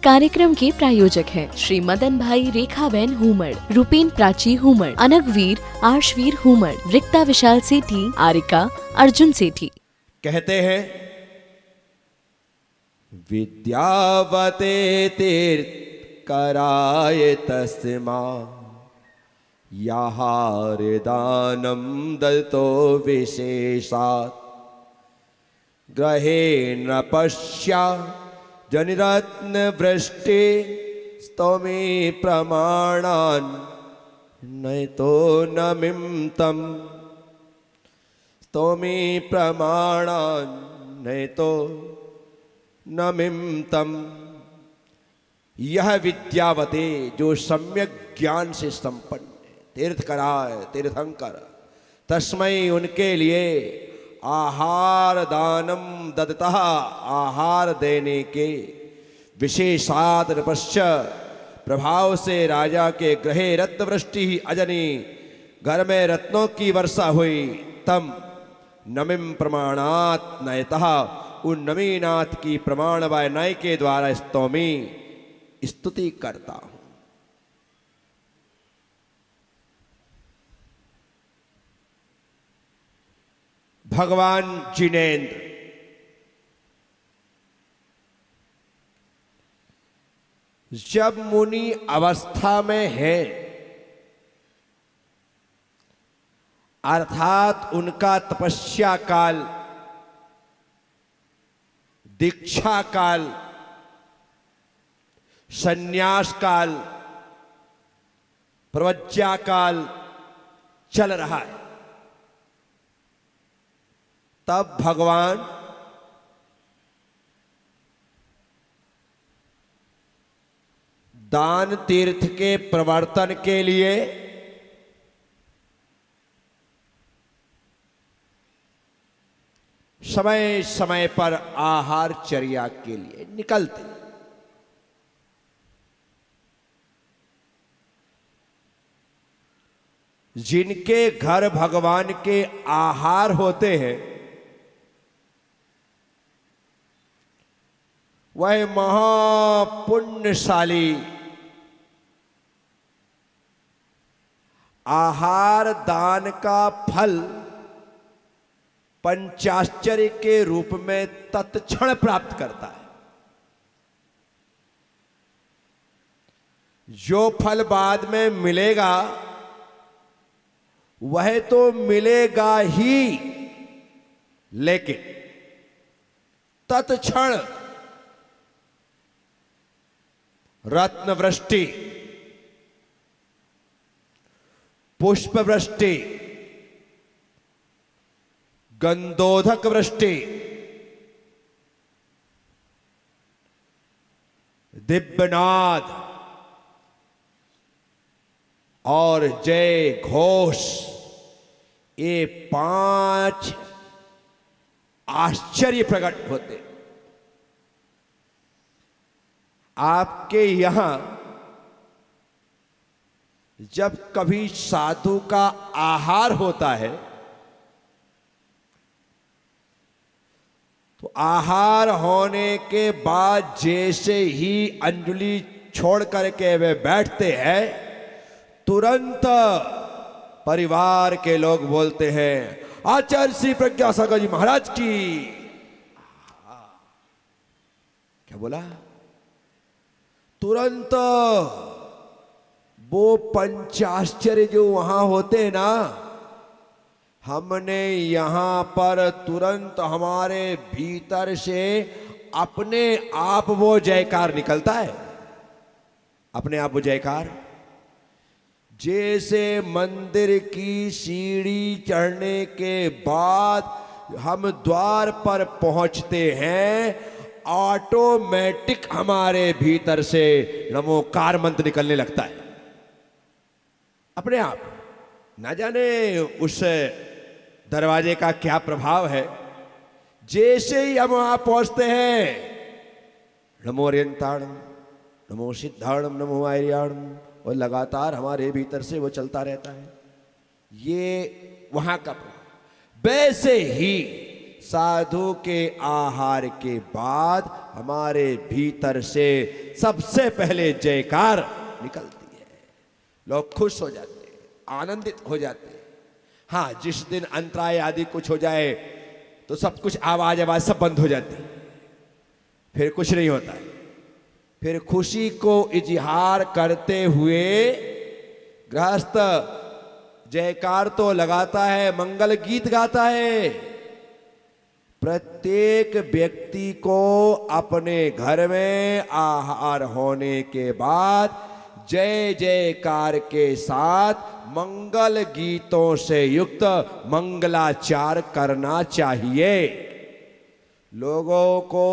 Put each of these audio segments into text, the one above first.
कार्यक्रम के प्रायोजक हैं श्री मदन भाई रेखाबेन हुमड़, रूपेन प्राची हुमड़, अनगवीर आर्शवीर हुमड़, रिक्ता विशाल सेठी, आरिका अर्जुन सेठी। कहते हैं विद्यावते तीर्थ कराय तस्मा याहारदानम दत्तो विशेषात् ग्रहे न पश्या जनिरत्न वृष्टि स्तोमी प्रमाणान् नयतो नमिमतं स्तोमी प्रमाणान् नयतो नमिमतं। यह विद्यावते जो सम्यक ज्ञान से संपन्न है, तीर्थकराय तीर्थंकर, तस्मै उनके लिए आहार दानम ददतः आहार देने के विशेषात् नृपश्च प्रभाव से राजा के ग्रहे रत्न वृष्टि ही अजनी, घर में रत्नों की वर्षा हुई। तम नमिम प्रमाणात नयतः उन नमीनाथ की प्रमाण व नय के द्वारा स्तोमी स्तुति करता हूं। भगवान जिनेन्द्र जब मुनि अवस्था में है, अर्थात उनका तपस्या काल, दीक्षा काल, संन्यास काल, प्रवज्ञा काल चल रहा है, तब भगवान दान तीर्थ के प्रवर्तन के लिए समय समय पर आहार चर्या के लिए निकलते। जिनके घर भगवान के आहार होते हैं वह महापुण्यशाली आहार दान का फल पंचाश्चर्य के रूप में तत्क्षण प्राप्त करता है। जो फल बाद में मिलेगा वह तो मिलेगा ही, लेकिन तत्क्षण रत्न वृष्टि, पुष्प वृष्टि, गंधोदक वृष्टि, दिव्यनाद और जय घोष, ये 5 आश्चर्य प्रकट होते। आपके यहां जब कभी साधु का आहार होता है तो आहार होने के बाद जैसे ही अंजलि छोड़ करके वे बैठते हैं, तुरंत परिवार के लोग बोलते हैं आचार्य श्री प्रज्ञासागर जी महाराज की। क्या बोला? तुरंत वो पंचाश्चर्य जो वहां होते ना, हमने यहां पर तुरंत हमारे भीतर से अपने आप वो जयकार निकलता है, अपने आप वो जयकार। जैसे मंदिर की सीढ़ी चढ़ने के बाद हम द्वार पर पहुंचते हैं, ऑटोमेटिक हमारे भीतर से नमोकार मंत्र निकलने लगता है अपने आप। ना जाने उस दरवाजे का क्या प्रभाव है। जैसे ही हम वहां पहुंचते हैं, नमो अरियंताणम, नमो सिद्धाणम, नमो आर्याणम, और लगातार हमारे भीतर से वो चलता रहता है। ये वहां का प्रभाव। वैसे ही साधु के आहार के बाद हमारे भीतर से सबसे पहले जयकार निकलती है। लोग खुश हो जाते हैं, आनंदित हो जाते हैं। हाँ, जिस दिन अंतराय आदि कुछ हो जाए तो सब कुछ आवाज सब बंद हो जाती है, फिर कुछ नहीं होता है। फिर खुशी को इजहार करते हुए गृहस्थ जयकार तो लगाता है, मंगल गीत गाता है। प्रत्येक व्यक्ति को अपने घर में आहार होने के बाद जय जयकार के साथ मंगल गीतों से युक्त मंगलाचार करना चाहिए। लोगों को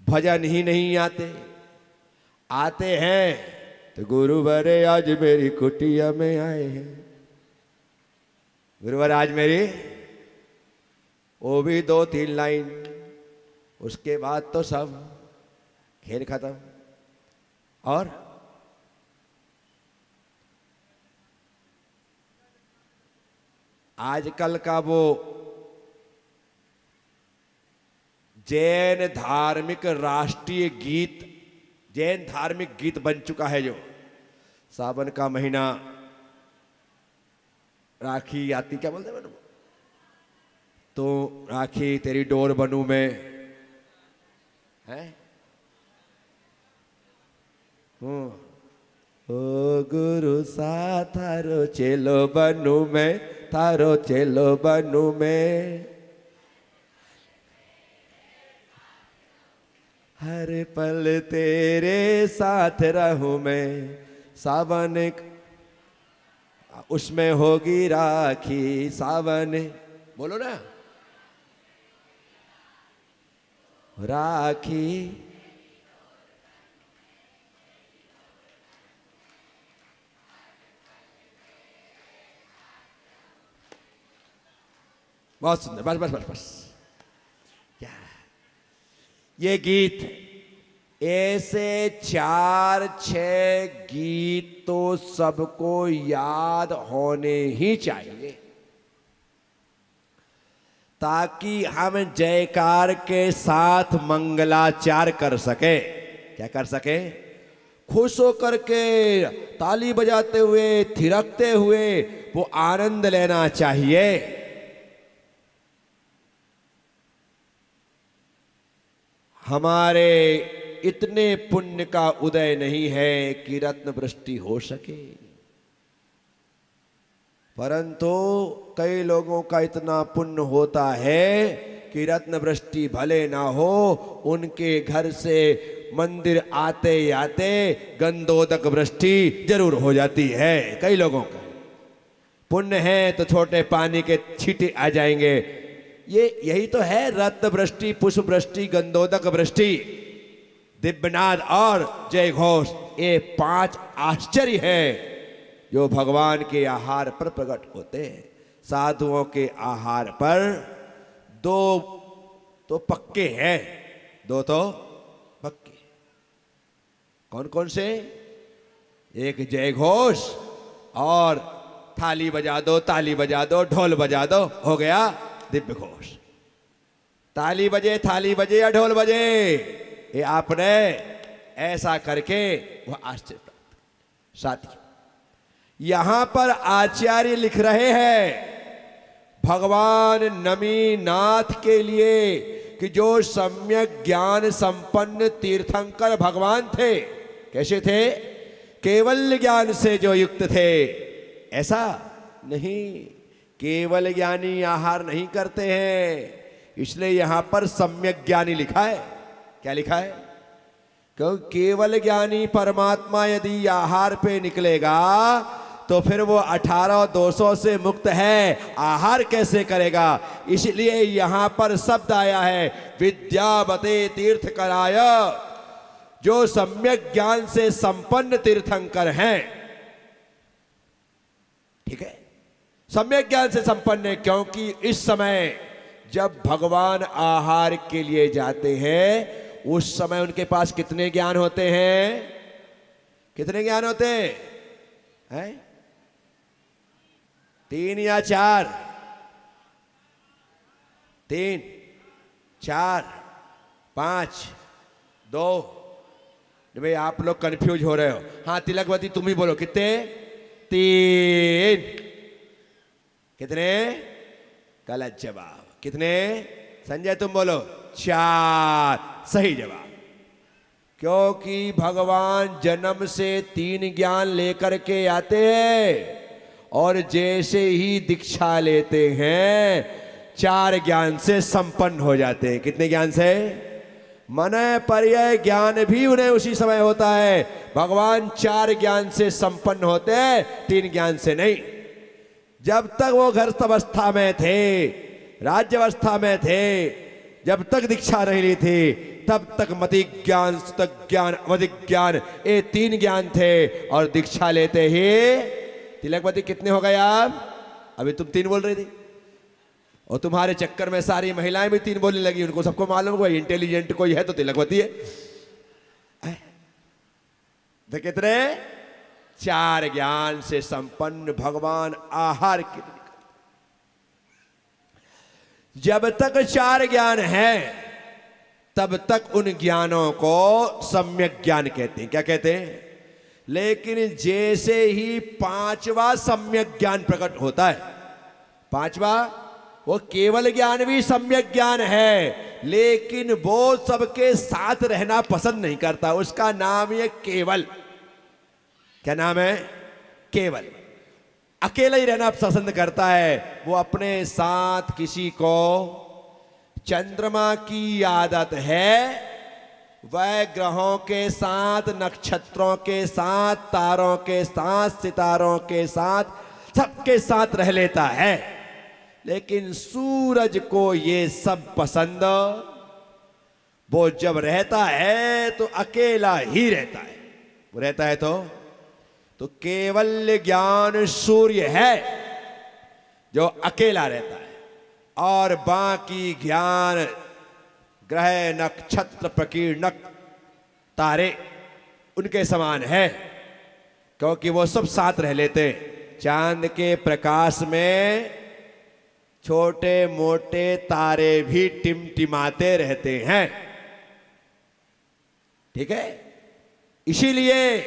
भजन ही नहीं आते हैं तो गुरुवर आज मेरी कुटिया में आए हैं, गुरुवर आज मेरी, वो भी 2-3 लाइन, उसके बाद तो सब खेल खत्म। और आजकल का वो जैन धार्मिक राष्ट्रीय गीत, जैन धार्मिक गीत बन चुका है। जो सावन का महीना, राखी आती, क्या बोलते हैं, तो राखी तेरी डोर बनूं मैं, है ओ गुरु सा थारो चेलो बनू मैं, थारो चेलो बनू मैं, हर पल तेरे साथ रहूं मैं। सावन उसमें होगी राखी, सावन, बोलो ना, राखी। बहुत सुंदर, बस बस बस बस। क्या ये गीत, ऐसे 4-6 गीत तो सबको याद होने ही चाहिए, ताकि हम जयकार के साथ मंगलाचार कर सके। क्या कर सके? खुश होकर के ताली बजाते हुए, थिरकते हुए वो आनंद लेना चाहिए। हमारे इतने पुण्य का उदय नहीं है कि रत्न वृष्टि हो सके, परंतु कई लोगों का इतना पुण्य होता है कि रत्न वृष्टि भले ना हो, उनके घर से मंदिर आते आते गंधोदक वृष्टि जरूर हो जाती है। कई लोगों का पुण्य है तो छोटे पानी के छींटे आ जाएंगे। यही तो है रत्न वृष्टि, पुष्प वृष्टि, गंधोदक वृष्टि, दिव्यनाद और जय घोष। ये 5 आश्चर्य हैं जो भगवान के आहार पर प्रकट होते हैं। साधुओं के आहार पर 2 तो पक्के हैं, 2 तो पक्के। कौन कौन से? एक जय घोष और थाली बजा दो, ताली बजा दो, ढोल बजा दो, हो गया दिव्य घोष। ताली बजे, थाली बजे या ढोल बजे, ये आपने ऐसा करके वह आश्चर्य प्राप्त। साथियों, यहां पर आचार्य लिख रहे हैं भगवान नमीनाथ के लिए कि जो सम्यक ज्ञान संपन्न तीर्थंकर भगवान थे। कैसे थे? केवल ज्ञान से जो युक्त थे, ऐसा नहीं। केवल ज्ञानी आहार नहीं करते हैं, इसलिए यहां पर सम्यक ज्ञानी लिखा है। क्या लिखा है? क्योंकि केवल ज्ञानी परमात्मा यदि आहार पे निकलेगा तो फिर वो 18 से मुक्त है, आहार कैसे करेगा? इसलिए यहां पर शब्द आया है विद्यावते तीर्थंकराय, जो सम्यक ज्ञान से संपन्न तीर्थंकर हैं। ठीक है, सम्यक ज्ञान से संपन्न है, क्योंकि इस समय जब भगवान आहार के लिए जाते हैं उस समय उनके पास कितने ज्ञान होते हैं? कितने ज्ञान होते हैं? 3 या 4? 3 4 5 2। भाई आप लोग कंफ्यूज हो रहे हो। हाँ तिलकवती तुम ही बोलो कितने? 3। कितने? गलत जवाब। कितने? संजय तुम बोलो। 4 सही जवाब। क्योंकि भगवान जन्म से 3 ज्ञान लेकर के आते हैं और जैसे ही दीक्षा लेते हैं 4 ज्ञान से संपन्न हो जाते हैं। कितने ज्ञान से? मन पर्याय ज्ञान भी उन्हें उसी समय होता है। भगवान 4 ज्ञान से संपन्न होते हैं, 3 ज्ञान से नहीं। जब तक वो गृहस्थ अवस्था में थे, राज्य अवस्था में थे, जब तक दीक्षा नहीं ली थी, तब तक मति ज्ञान, सुतक ज्ञान, अवधिक ज्ञान, ये 3 ज्ञान थे। और दीक्षा लेते ही तिलकवती कितने हो गए आप? अभी तुम 3 बोल रही थी और तुम्हारे चक्कर में सारी महिलाएं भी 3 बोलने लगी। उनको सबको मालूम कोई इंटेलिजेंट कोई है तो तिलकवती है। तो कितने? 4 ज्ञान से संपन्न भगवान आहार के लिए। जब तक 4 ज्ञान है तब तक उन ज्ञानों को सम्यक ज्ञान कहते हैं। क्या कहते हैं? लेकिन जैसे ही 5वां सम्यक ज्ञान प्रकट होता है, 5वां वो केवल ज्ञान भी सम्यक ज्ञान है, लेकिन वो सबके साथ रहना पसंद नहीं करता। उसका नाम है केवल। क्या नाम है? केवल। अकेला ही रहना पसंद करता है। वो अपने साथ किसी को, चंद्रमा की आदत है वह ग्रहों के साथ, नक्षत्रों के साथ, तारों के साथ, सितारों के साथ, सबके साथ रह लेता है। लेकिन सूरज को ये सब पसंद, वो जब रहता है तो अकेला ही रहता है। वो रहता है तो केवल ज्ञान सूर्य है जो अकेला रहता है, और बाकी ज्ञान ग्रह, नक्षत्र, प्रकीर्णक, तारे उनके समान है, क्योंकि वो सब साथ रह लेते हैं। चांद के प्रकाश में छोटे मोटे तारे भी टिमटिमाते रहते हैं। ठीक है? इसीलिए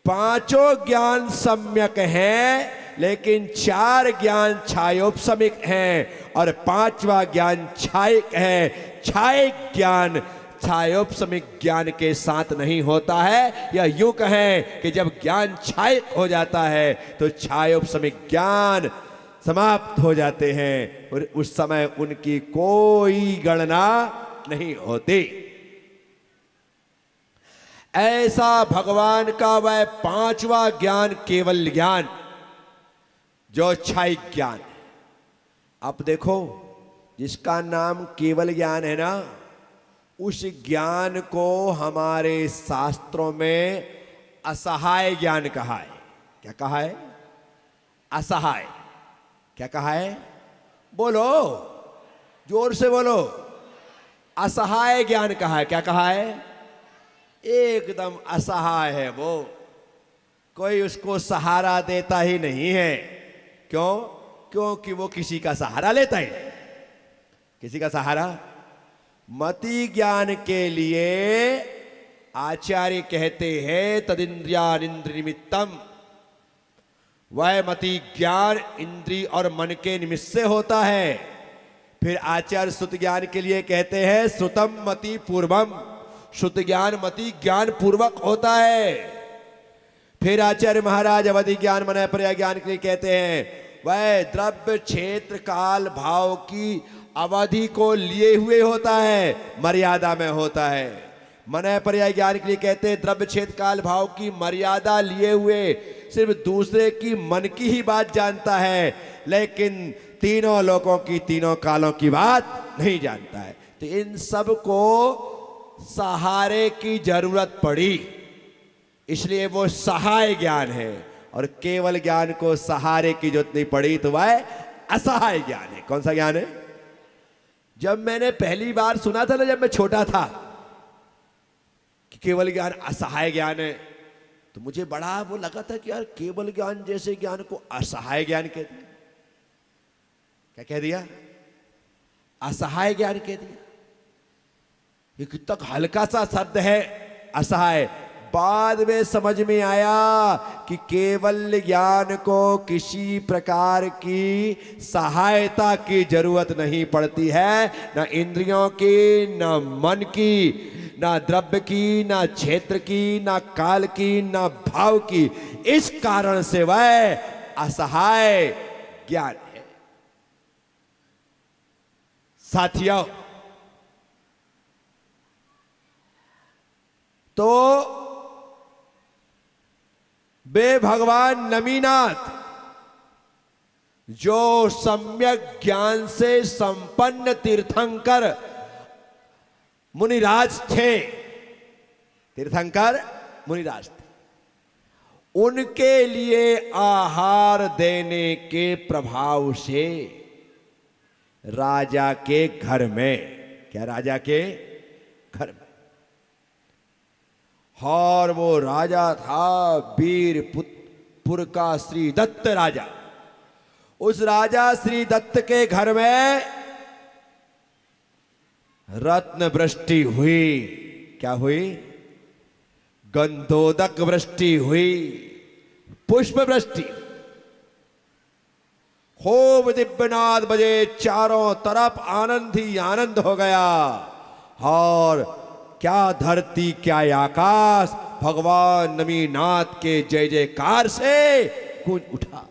5 ज्ञान सम्यक हैं, लेकिन 4 ज्ञान छायोपशमिक हैं और 5वां ज्ञान छायिक है। छायिक ज्ञान छायोपशमिक ज्ञान के साथ नहीं होता है। या यूं कहें कि जब ज्ञान छायिक हो जाता है तो छायोपशमिक ज्ञान समाप्त हो जाते हैं और उस समय उनकी कोई गणना नहीं होती। ऐसा भगवान का वह 5वां ज्ञान केवल ज्ञान जो छायिक ज्ञान। अब देखो, जिसका नाम केवल ज्ञान है ना, उस ज्ञान को हमारे शास्त्रों में असहाय ज्ञान कहा है। क्या कहा है? असहाय। क्या कहा है? बोलो, जोर से बोलो। असहाय ज्ञान कहा है। क्या कहा है? एकदम असहाय है वो, कोई उसको सहारा देता ही नहीं है। क्यों? क्योंकि वो किसी का सहारा लेता ही नहीं। किसी का सहारा? मति ज्ञान के लिए आचार्य कहते हैं तदिंद्रियान इंद्र निमित्तम। वह मति ज्ञान इंद्री और मन के निमित्त से होता है। फिर आचार्य श्रुत ज्ञान के लिए कहते हैं श्रुतम मति पूर्वम। श्रुत ज्ञान मति ज्ञान पूर्वक होता है। फिर आचार्य महाराज अवधि ज्ञान मन पर्याय ज्ञान के लिए कहते हैं वह द्रव्य क्षेत्र काल भाव की अवधि को लिए हुए होता है, मर्यादा में होता है। मन पर्याय ज्ञान के लिए कहते हैं द्रव्य क्षेत्र काल भाव की मर्यादा लिए हुए, सिर्फ दूसरे की मन की ही बात जानता है, लेकिन तीनों लोगों की, तीनों कालों की बात नहीं जानता है। तो इन सब को सहारे की जरूरत पड़ी, इसलिए वो सहाय ज्ञान है। और केवल ज्ञान को सहारे की जरूरत नहीं पड़ी तो वह असहाय ज्ञान है। कौन सा ज्ञान है? जब मैंने पहली बार सुना था ना, जब मैं छोटा था, कि केवल ज्ञान असहाय ज्ञान है, तो मुझे बड़ा वो लगा था कि यार केवल ज्ञान जैसे ज्ञान को असहाय ज्ञान कहते हैं। क्या कह दिया? असहाय ज्ञान कह दिया। ये कितना हल्का सा शब्द है असहाय। बाद में समझ में आया कि केवल ज्ञान को किसी प्रकार की सहायता की जरूरत नहीं पड़ती है, ना इंद्रियों की, ना मन की, ना द्रव्य की, ना क्षेत्र की, ना काल की, ना भाव की। इस कारण से वह असहाय ज्ञान है। साथियों, तो वे भगवान नमीनाथ जो सम्यक ज्ञान से संपन्न तीर्थंकर मुनिराज थे, तीर्थंकर मुनिराज थे, उनके लिए आहार देने के प्रभाव से राजा के घर में, क्या राजा के घर में, और वो राजा था वीरपुर का श्री दत्त राजा। उस राजा श्री दत्त के घर में रत्न वृष्टि हुई। क्या हुई? गंधोदक वृष्टि हुई, पुष्प वृष्टि, खूब दिव्यनाद बजे, चारों तरफ आनंद ही आनंद हो गया। और क्या धरती क्या आकाश भगवान नमीनाथ के जय जयकार से गूंज उठा।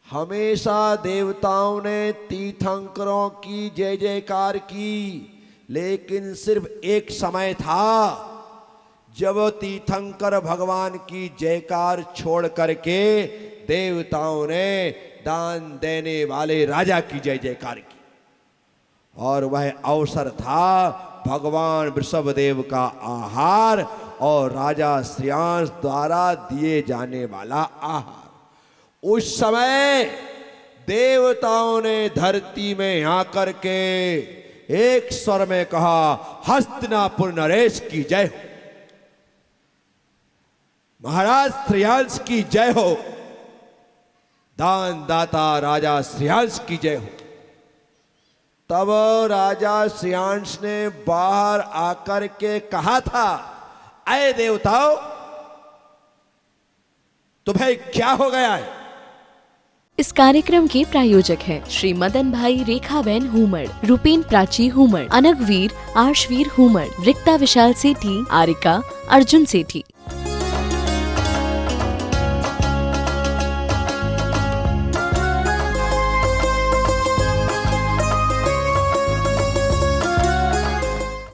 हमेशा देवताओं ने तीर्थंकरों की जय जयकार की, लेकिन सिर्फ एक समय था जब तीर्थंकर भगवान की जयकार छोड़ करके देवताओं ने दान देने वाले राजा की जय जयकार की। और वह अवसर था भगवान वृषभदेव का आहार और राजा श्रेयांश द्वारा दिए जाने वाला आहार। उस समय देवताओं ने धरती में आकर के एक स्वर में कहा, हस्तिनापुर नरेश की जय हो, महाराज श्रेयांश की जय हो, दान दाता राजा श्रेयांश की जय हो। तब राजा श्रेयांश ने बाहर आकर के कहा था, अय देवताओं, तुम्हें क्या हो गया है? इस कार्यक्रम के प्रायोजक हैं श्री मदन भाई रेखाबेन हुमड़, रूपेन प्राची हुमड़, अनगवीर आर्शवीर हुमड़, रिक्ता विशाल सेठी, आरिका अर्जुन सेठी।